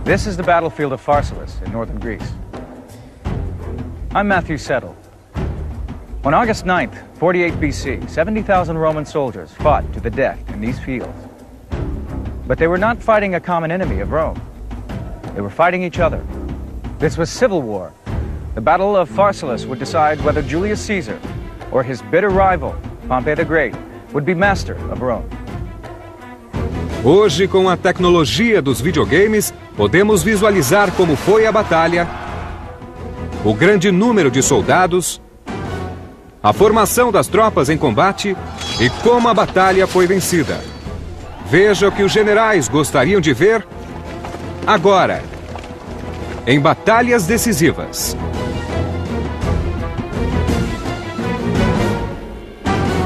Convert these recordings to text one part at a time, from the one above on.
This is the battlefield of Pharsalus in northern Greece. I'm Matthew Settle. On August 9th, 48 BC, 70,000 Roman soldiers fought to the death in these fields. But they were not fighting a common enemy of Rome. They were fighting each other. This was civil war. The Battle of Pharsalus would decide whether Julius Caesar or his bitter rival, Pompey the Great, would be master of Rome. Hoje, com a tecnologia dos videogames, podemos visualizar como foi a batalha, o grande número de soldados, a formação das tropas em combate e como a batalha foi vencida. Veja o que os generais gostariam de ver agora, em batalhas decisivas.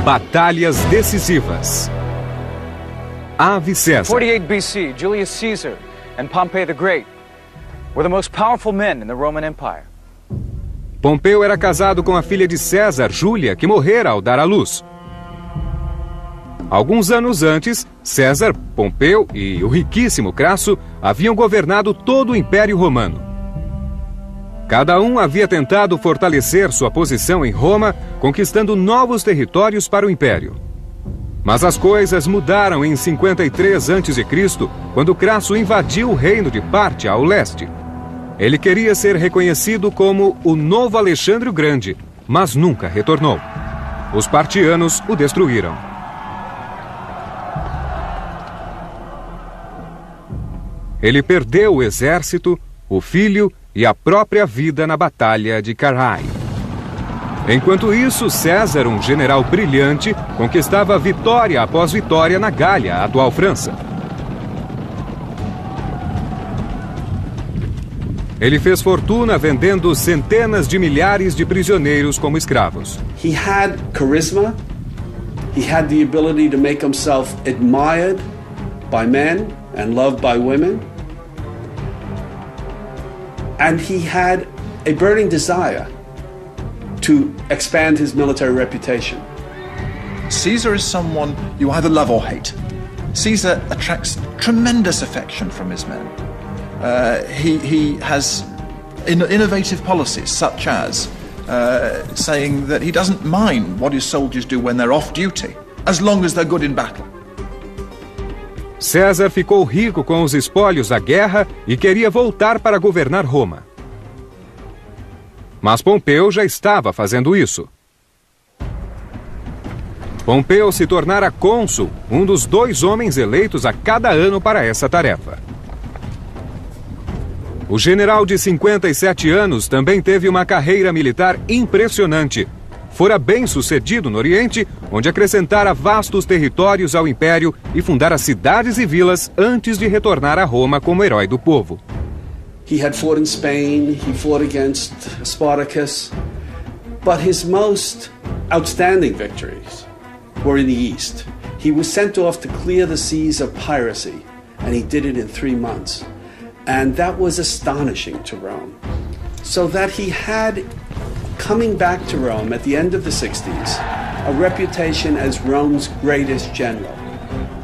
Batalhas decisivas. Ave César. 48 BC, Julius Caesar and Pompey the Great were the most powerful men in the Roman Empire. Pompeu era casado com a filha de César, Júlia, que morrera ao dar à luz. Alguns anos antes, César, Pompeu e o riquíssimo Crasso haviam governado todo o Império Romano. Cada um havia tentado fortalecer sua posição em Roma, conquistando novos territórios para o Império. Mas as coisas mudaram em 53 a.C., quando Crasso invadiu o reino de Pártia ao leste. Ele queria ser reconhecido como o novo Alexandre o Grande, mas nunca retornou. Os partianos o destruíram. Ele perdeu o exército, o filho e a própria vida na Batalha de Carrhae. Enquanto isso, César, um general brilhante, conquistava vitória após vitória na Gália, a atual França. Ele fez fortuna vendendo centenas de milhares de prisioneiros como escravos. He had charisma. He had the ability to make himself admired by men and loved by women. And he had a burning desire to expand his military reputation. Caesar is someone you either love or hate. Caesar attracts tremendous affection from his men. He has innovative policies, such as saying that he doesn't mind what his soldiers do when they're off duty, as long as they're good in battle. César ficou rico com os espólios da guerra e queria voltar para governar Roma. Mas Pompeu já estava fazendo isso. Pompeu se tornara cônsul, um dos 2 homens eleitos a cada ano para essa tarefa. O general de 57 anos também teve uma carreira militar impressionante. Fora bem sucedido no Oriente, onde acrescentara vastos territórios ao Império e fundara cidades e vilas antes de retornar a Roma como herói do povo. He had fought in Spain, he fought against Spartacus, but his most outstanding victories were in the East. He was sent off to clear the seas of piracy, and he did it in 3 months. And that was astonishing to Rome. So that he had, coming back to Rome at the end of the 60s, a reputation as Rome's greatest general.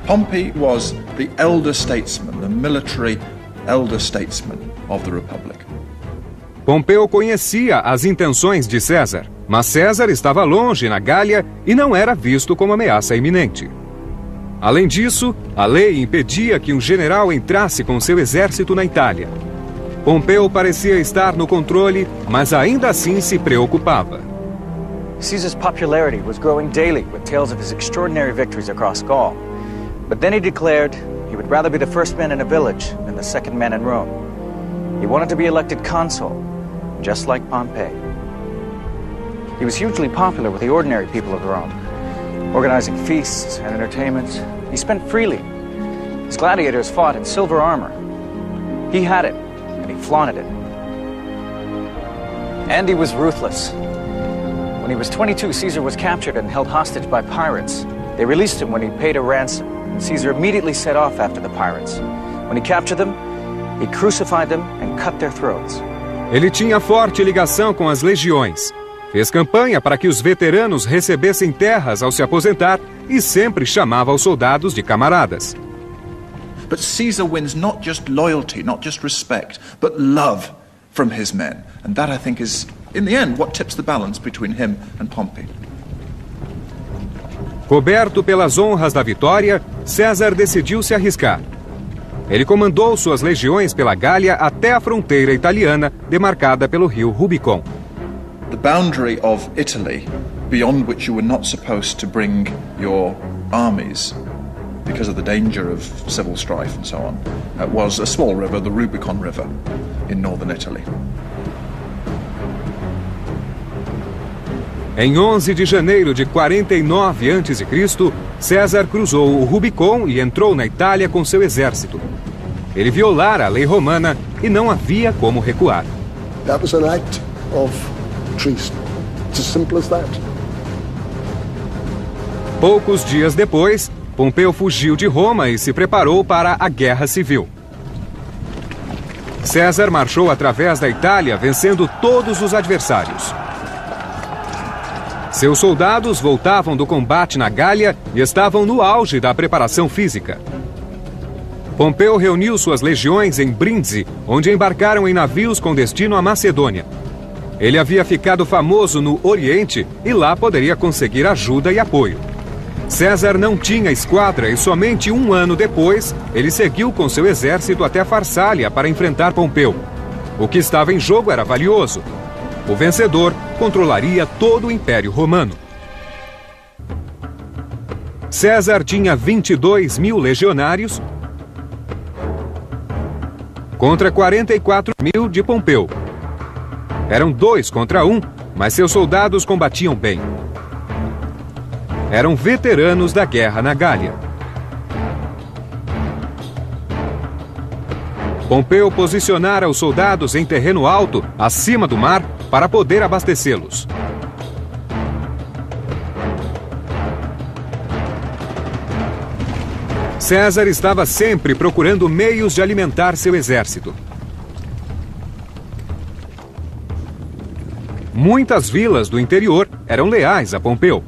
Pompey was the elder statesman, the military elder statesman of the Republic. Pompeu conhecia as intenções de César, mas César estava longe na Gália e não era visto como ameaça iminente. Além disso, a lei impedia que um general entrasse com seu exército na Itália. Pompeu parecia estar no controle, mas ainda assim se preocupava. Caesar's popularity was growing daily with tales of his extraordinary victories across Gaul. But then he declared he would rather be the first man in a village than the second man in Rome. He wanted to be elected consul, just like Pompey. He was hugely popular with the ordinary people of Rome, organizing feasts and entertainments. He spent freely. His gladiators fought in silver armor. He had it, and he flaunted it. And he was ruthless. When he was 22, Caesar was captured and held hostage by pirates. They released him when he paid a ransom. Caesar immediately set off after the pirates. When he captured them, he crucified them and cut their throats. Ele tinha forte ligação com as legiões. Fez campanha para que os veteranos recebessem terras ao se aposentar e sempre chamava os soldados de camaradas. But Caesar wins not just loyalty, not just respect, but love from his men. And that, I think, is, in the end, what tips the balance between him and Pompey. Coberto pelas honras da vitória, César decidiu se arriscar. Ele comandou suas legiões pela Gália até a fronteira italiana, demarcada pelo rio Rubicon. The boundary of Italy, beyond which you were not supposed to bring your armies because of the danger of civil strife and so on, was a small river, the Rubicon River, in northern Italy. Em 11 de janeiro de 49 a.C., César cruzou o Rubicon e entrou na Itália com seu exército. Ele violara a lei romana e não havia como recuar. That was an act of treason. It's as simple as that. Poucos dias depois, Pompeu fugiu de Roma e se preparou para a Guerra Civil. César marchou através da Itália, vencendo todos os adversários. Seus soldados voltavam do combate na Gália e estavam no auge da preparação física. Pompeu reuniu suas legiões em Brindisi, onde embarcaram em navios com destino à Macedônia. Ele havia ficado famoso no Oriente e lá poderia conseguir ajuda e apoio. César não tinha esquadra e somente um ano depois ele seguiu com seu exército até Farsália para enfrentar Pompeu. O que estava em jogo era valioso. O vencedor controlaria todo o Império Romano. César tinha 22 mil legionários contra 44 mil de Pompeu. Eram 2 contra 1, mas seus soldados combatiam bem. Eram veteranos da guerra na Gália. Pompeu posicionara os soldados em terreno alto, acima do mar, para poder abastecê-los. César estava sempre procurando meios de alimentar seu exército. Muitas vilas do interior eram leais a Pompeu.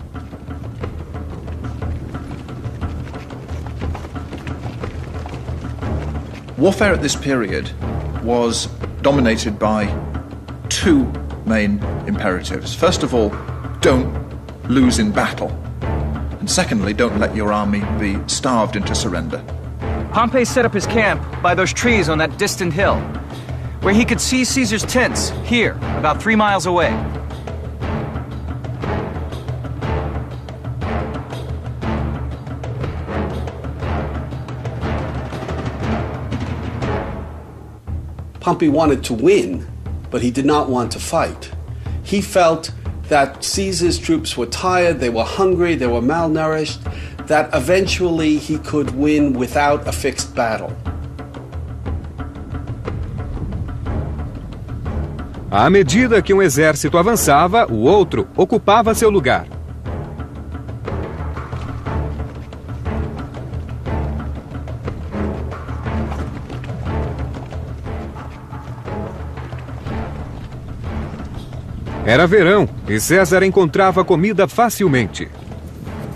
Warfare at this period was dominated by 2 main imperatives. First of all, don't lose in battle. And secondly, don't let your army be starved into surrender. Pompey set up his camp by those trees on that distant hill, where he could see Caesar's tents here, about 3 miles away. Pompey wanted to win, but he did not want to fight. He felt that Caesar's troops were tired, they were hungry, they were malnourished, that eventually he could win without a fixed battle. À medida que um exército avançava, o outro ocupava seu lugar. Era verão e César encontrava comida facilmente.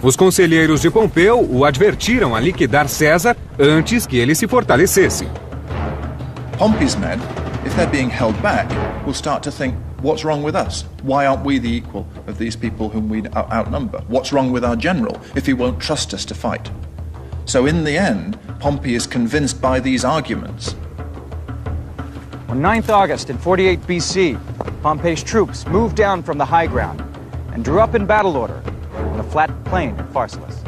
Os conselheiros de Pompeu o advertiram a liquidar César antes que ele se fortalecesse. Pompey's men, if they're being held back, will start to think, what's wrong with us? Why aren't we the equal of these people whom we outnumber? What's wrong with our general if he won't trust us to fight? So in the end, Pompey is convinced by these arguments. On 9th August in 48 BC, Pompey's troops moved down from the high ground and drew up in battle order on the flat plain of Pharsalus.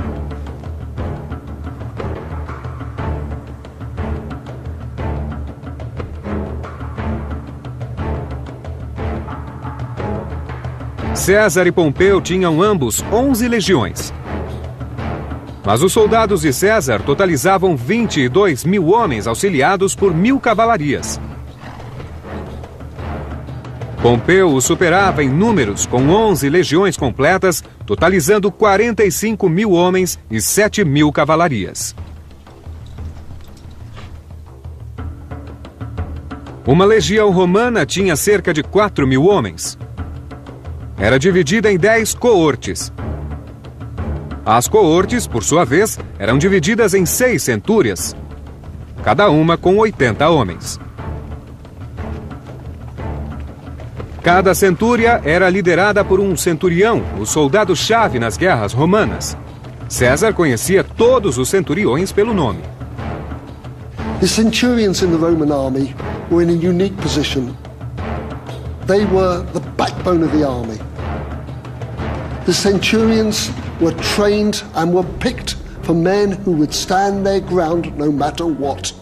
César e Pompeu tinham ambos 11 legiões. Mas os soldados de César totalizavam 22 mil homens auxiliados por 1.000 cavalarias. Pompeu o superava em números com 11 legiões completas, totalizando 45 mil homens e 7.000 cavalarias. Uma legião romana tinha cerca de 4.000 homens. Era dividida em 10 coortes. As coortes, por sua vez, eram divididas em 6 centúrias. cada uma com 80 homens. Cada centúria era liderada por um centurião, o soldado-chave nas guerras romanas. César conhecia todos os centuriões pelo nome. The centurions in the Roman army were in a unique position. They were the backbone of the army. The centurions were trained and were picked for men who would stand their ground no matter what.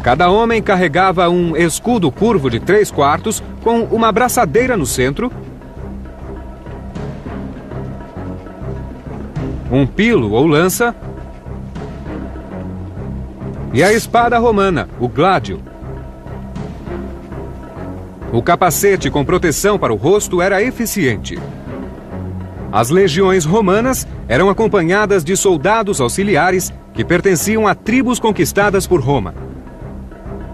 Cada homem carregava um escudo curvo de 3/4 com uma braçadeira no centro, um pilo ou lança e a espada romana, o gládio. O capacete com proteção para o rosto era eficiente. As legiões romanas eram acompanhadas de soldados auxiliares que pertenciam a tribos conquistadas por Roma.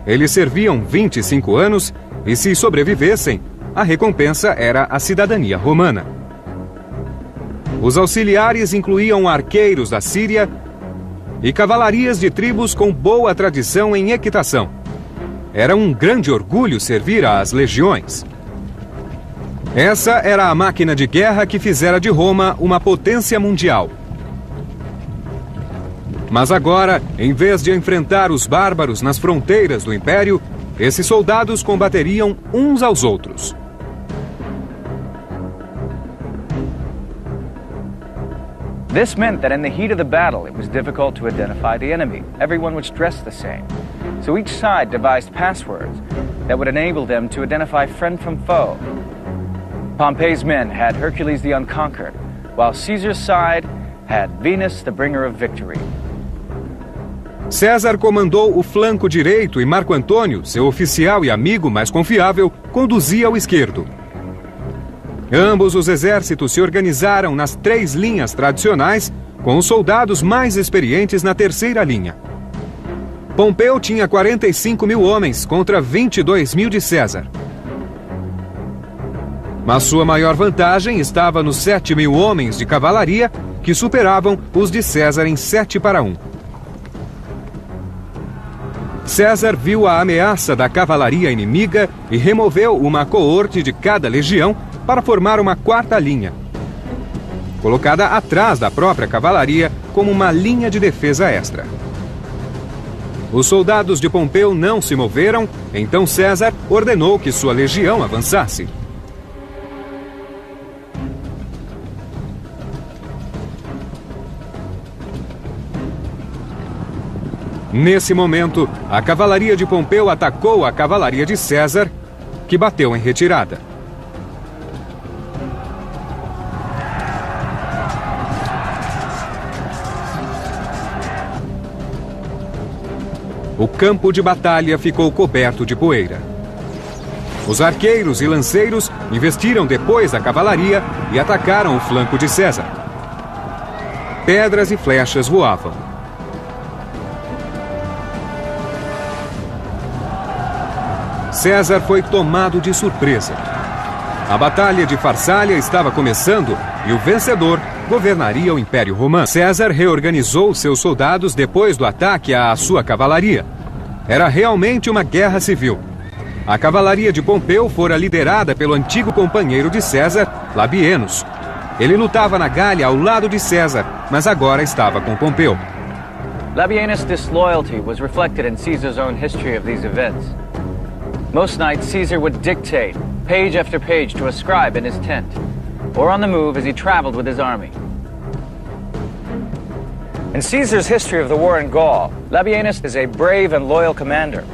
Eles serviam 25 anos e, se sobrevivessem, a recompensa era a cidadania romana. Os auxiliares incluíam arqueiros da Síria e cavalarias de tribos com boa tradição em equitação. Era um grande orgulho servir às legiões. Essa era a máquina de guerra que fizera de Roma uma potência mundial. Mas agora, em vez de enfrentar os bárbaros nas fronteiras do Império, esses soldados combateriam uns aos outros. This meant that in the heat of the battle, it was difficult to identify the enemy. Everyone was dressed the same. So each side devised passwords that would enable them to identify friend from foe. Pompey's men had Hercules the Unconquered, while Caesar's side had Venus, the bringer of victory. César comandou o flanco direito e Marco Antônio, seu oficial e amigo mais confiável, conduzia o esquerdo. Ambos os exércitos se organizaram nas 3 linhas tradicionais, com os soldados mais experientes na terceira linha. Pompeu tinha 45 mil homens contra 22 mil de César. Mas sua maior vantagem estava nos 7 mil homens de cavalaria, que superavam os de César em 7-1. César viu a ameaça da cavalaria inimiga e removeu uma coorte de cada legião para formar uma 4ª linha, colocada atrás da própria cavalaria como uma linha de defesa extra. Os soldados de Pompeu não se moveram, então César ordenou que sua legião avançasse. Nesse momento, a cavalaria de Pompeu atacou a cavalaria de César, que bateu em retirada. O campo de batalha ficou coberto de poeira. Os arqueiros e lanceiros investiram depois da cavalaria e atacaram o flanco de César. Pedras e flechas voavam. César foi tomado de surpresa. A Batalha de Farsália estava começando e o vencedor governaria o Império Romano. César reorganizou seus soldados depois do ataque à sua cavalaria. Era realmente uma guerra civil. A cavalaria de Pompeu fora liderada pelo antigo companheiro de César, Labienus. Ele lutava na Gália ao lado de César, mas agora estava com Pompeu. Labienus' disloyalty was reflected in Caesar's own history of these events. Most nights, Caesar would dictate, page after page, to a scribe in his tent, or on the move as he traveled with his army. In Caesar's history of the war in Gaul, Labienus is a brave and loyal commander.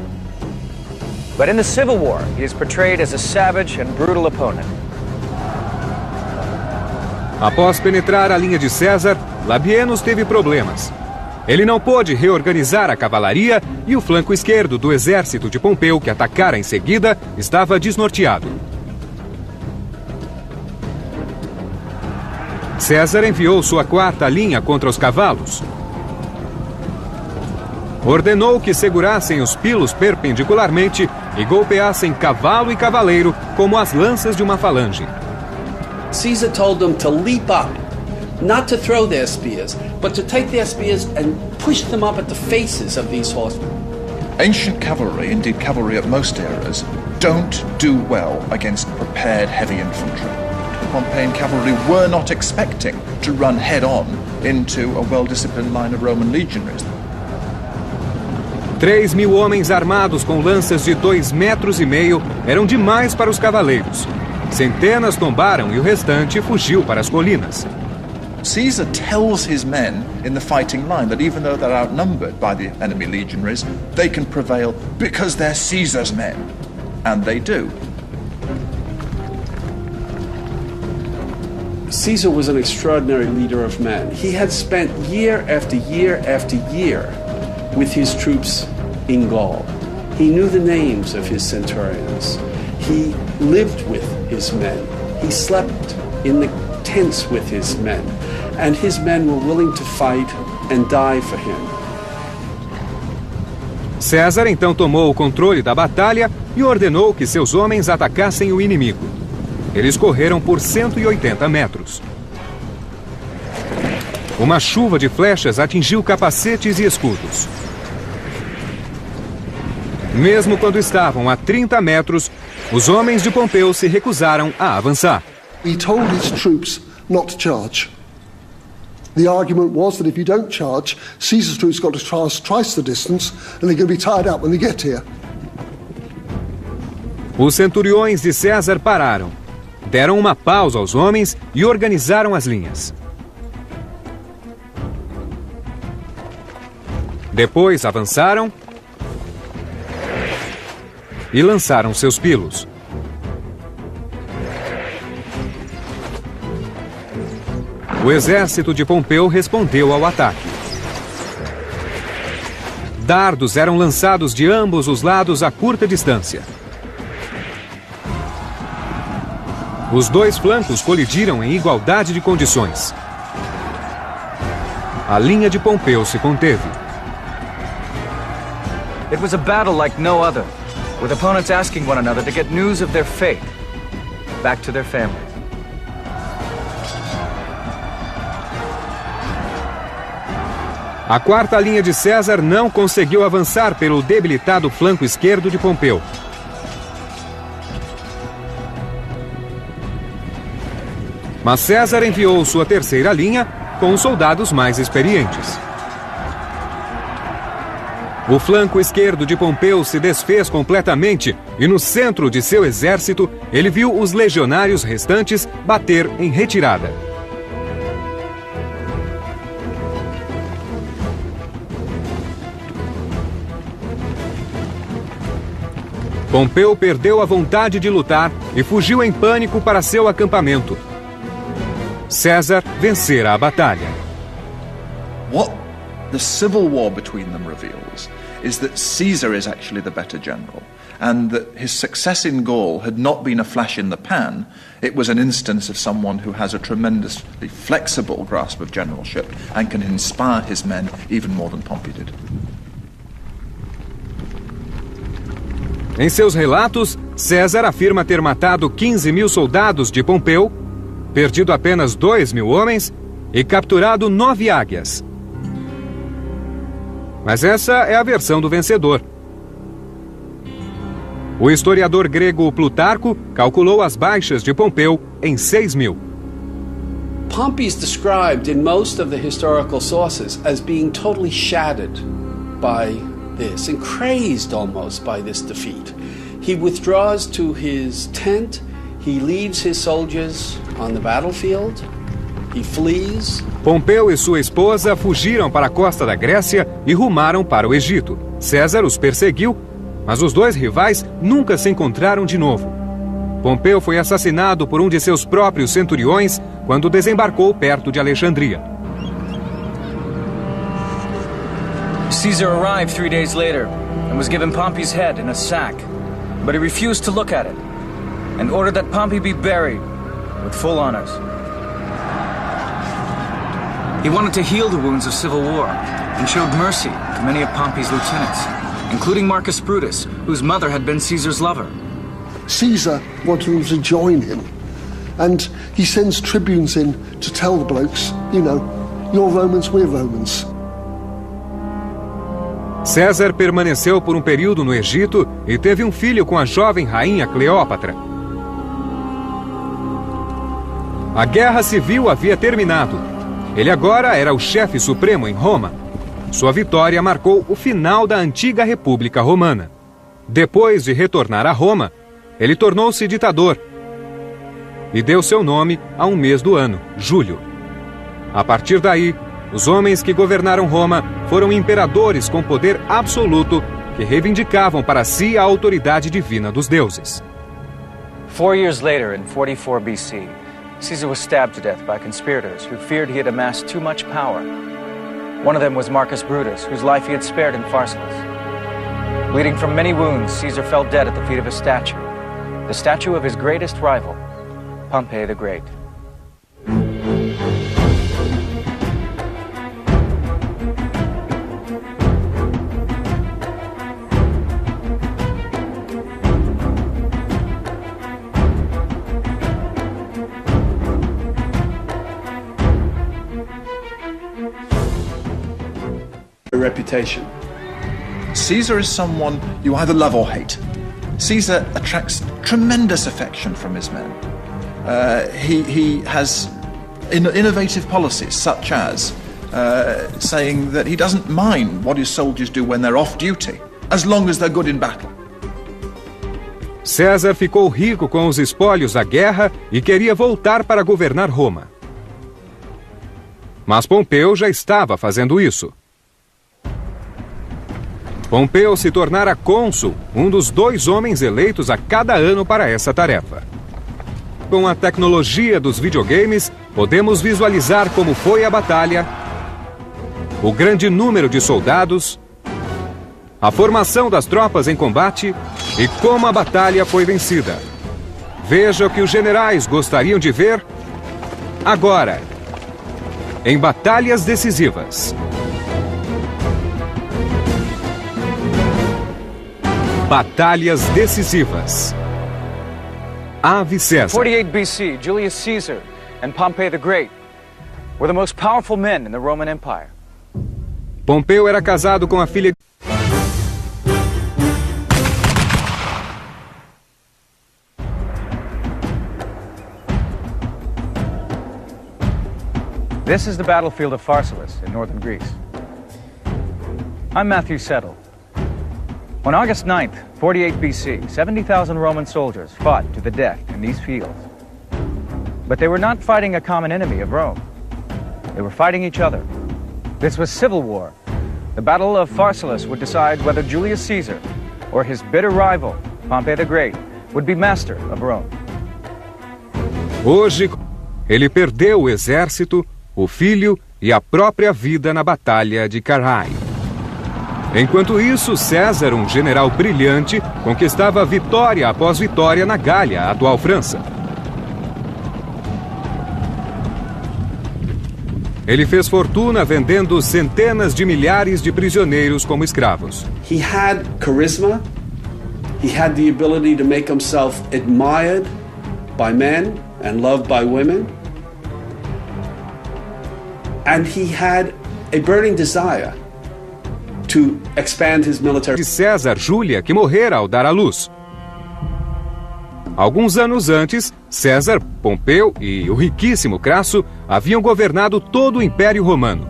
But in the civil war, he is portrayed as a savage and brutal opponent. Após penetrar a linha de César, Labienus teve problemas. Ele não pôde reorganizar a cavalaria e o flanco esquerdo do exército de Pompeu, que atacara em seguida, estava desnorteado. César enviou sua 4ª linha contra os cavalos. Ordenou que segurassem os pilos perpendicularmente e golpeassem cavalo e cavaleiro como as lanças de uma falange. Caesar told them to leap up, not to throw their spears, but to take their spears and push them up at the faces of these horsemen. Ancient cavalry, indeed cavalry at most eras, don't do well against prepared heavy infantry. The Pompeian cavalry were not expecting to run head-on into a well-disciplined line of Roman legionaries. 3.000 homens armados com lanças de 2,5 metros eram demais para os cavaleiros. Centenas tombaram e o restante fugiu para as colinas. Caesar tells his men in the fighting line that even though they're outnumbered by the enemy legionaries, they can prevail because they're Caesar's men. And they do. Caesar was an extraordinary leader of men. He had spent year after year after year with his troops in Gaul. He knew the names of his centurions. He lived with his men. He slept in the tents with his men. And his men were willing to fight and die for him. César então tomou o controle da batalha e ordenou que seus homens atacassem o inimigo. Eles correram por 180 metros. Uma chuva de flechas atingiu capacetes e escudos. Mesmo quando estavam a 30 metros, os homens de Pompeu se recusaram a avançar. He told his troops not to charge. The argument was that if you don't charge, Caesar's troops got to traverse twice the distance and they're going to be tired out when they get here. Os centuriões de César pararam, deram uma pausa aos homens e organizaram as linhas. Depois avançaram e lançaram seus pilos. O exército de Pompeu respondeu ao ataque. Dardos eram lançados de ambos os lados a curta distância. Os dois flancos colidiram em igualdade de condições. A linha de Pompeu se conteve. It was a battle like no other, with opponents asking one another to get news of their fate, back to their families. A quarta linha de César não conseguiu avançar pelo debilitado flanco esquerdo de Pompeu. Mas César enviou sua terceira linha com os soldados mais experientes. O flanco esquerdo de Pompeu se desfez completamente e no centro de seu exército ele viu os legionários restantes bater em retirada. Pompeu perdeu a vontade de lutar e fugiu em pânico para seu acampamento. César vencera a batalha. What the civil war between them reveals is that Caesar is actually the better general, and that his success in Gaul had not been a flash in the pan. It was an instance of someone who has a tremendously flexible grasp of generalship and can inspire his men even more than Pompey did. Em seus relatos, César afirma ter matado 15.000 soldados de Pompeu, perdido apenas 2.000 homens e capturado 9 águias. Mas essa é a versão do vencedor. O historiador grego Plutarco calculou as baixas de Pompeu em 6.000. Pompey is described in most of the historical sources as being totally shattered by this and crazed almost by this defeat. He withdraws to his tent, he leaves his soldiers on the battlefield, he flees. Pompeu e sua esposa fugiram para a costa da Grécia e rumaram para o Egito. César os perseguiu, mas os dois rivais nunca se encontraram de novo. Pompeu foi assassinado por um de seus próprios centuriões quando desembarcou perto de Alexandria. Caesar arrived 3 days later and was given Pompey's head in a sack, but he refused to look at it and ordered that Pompey be buried with full honors. He wanted to heal the wounds of civil war and showed mercy to many of Pompey's lieutenants, including Marcus Brutus, whose mother had been Caesar's lover. Caesar wanted them to join him, and he sends tribunes in to tell the blokes, you know, you're Romans, we're Romans. César permaneceu por um período no Egito e teve um filho com a jovem rainha Cleópatra. A guerra civil havia terminado. Ele agora era o chefe supremo em Roma. Sua vitória marcou o final da antiga República Romana. Depois de retornar a Roma, ele tornou-se ditador e deu seu nome a um mês do ano, julho. A partir daí, os homens que governaram Roma foram imperadores com poder absoluto que reivindicavam para si a autoridade divina dos deuses. 4 years later, in 44 BC, Caesar was stabbed to death by conspirators who feared he had amassed too much power. One of them was Marcus Brutus, whose life he had spared in Pharsalus. Bleeding from many wounds, Caesar fell dead at the feet of a statue, the statue of his greatest rival, Pompey the Great. Reputation. Caesar is someone you either love or hate. Caesar attracts tremendous affection from his men. He has innovative policies, such as saying that he doesn't mind what his soldiers do when they're off duty, as long as they're good in battle. César ficou rico com os espólios da guerra e queria voltar para governar Roma. Mas Pompeu já estava fazendo isso. Pompeu se tornara cônsul, um dos 2 homens eleitos a cada ano para essa tarefa. Com a tecnologia dos videogames, podemos visualizar como foi a batalha, o grande número de soldados, a formação das tropas em combate e como a batalha foi vencida. Veja o que os generais gostariam de ver agora, em batalhas decisivas. Batalhas decisivas. Ave César. 48 BC, Julius Caesar and Pompey the Great were the most powerful men in the Roman Empire. Pompeu era casado com a filha. This is the battlefield of Pharsalus in northern Greece. I'm Matthew Settle. On August 9th, 48 BC, 70,000 Roman soldiers fought to the death in these fields. But they were not fighting a common enemy of Rome. They were fighting each other. This was civil war. The Battle of Pharsalus would decide whether Julius Caesar or his bitter rival, Pompey the Great, would be master of Rome. Hoje, ele perdeu o exército, o filho e a própria vida na Batalha de Carrhae. Enquanto isso, César, um general brilhante, conquistava vitória após vitória na Gália, a atual França. Ele fez fortuna vendendo centenas de milhares de prisioneiros como escravos. He had charisma. He had the ability to make himself admired by men and loved by women. And he had a burning desire to expand his military. De César Júlia, que morrera ao dar à luz. Alguns anos antes, César, Pompeu e o riquíssimo Crasso haviam governado todo o Império Romano.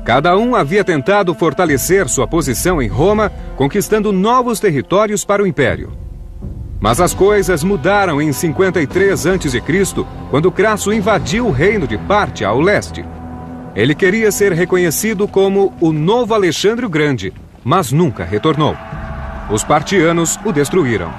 Cada um havia tentado fortalecer sua posição em Roma, conquistando novos territórios para o Império. Mas as coisas mudaram em 53 a.C., quando Crasso invadiu o reino de Pártia ao leste. Ele queria ser reconhecido como o novo Alexandre o Grande, mas nunca retornou. Os partianos o destruíram.